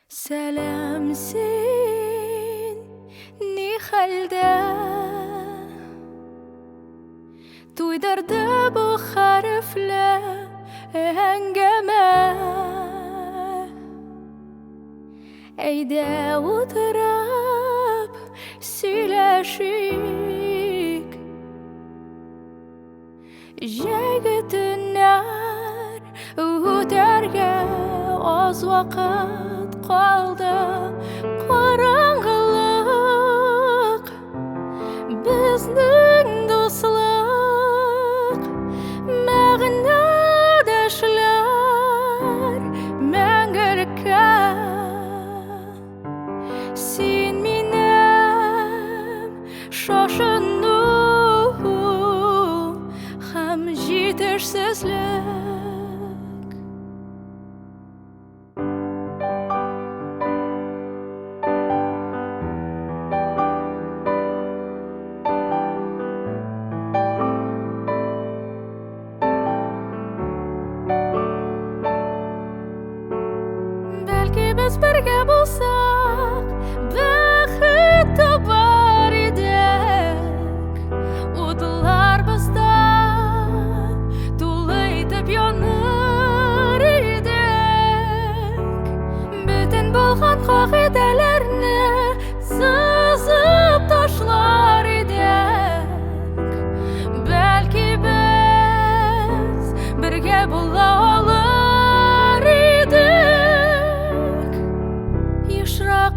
Сәлем син, ни хәлдә? Туйдырды бу хәрефле әңгәмә. Әйдә утырып сөйләшик. Җәгетеннәр үтәргә аз вакыт калды. Караңгылык безнең дуслык, мәгънәдәшләр мәңгелеккә. Син минем шашыну һәм җитешсезлек. Бәлки без бергә булсак, бәхет табар идек. Утлар бездә тулы итеп яныр идек. Бөтен булган кагыйдәләрне сызып ташлар идек. Бәлки без бергә була алыр идек. Ешрак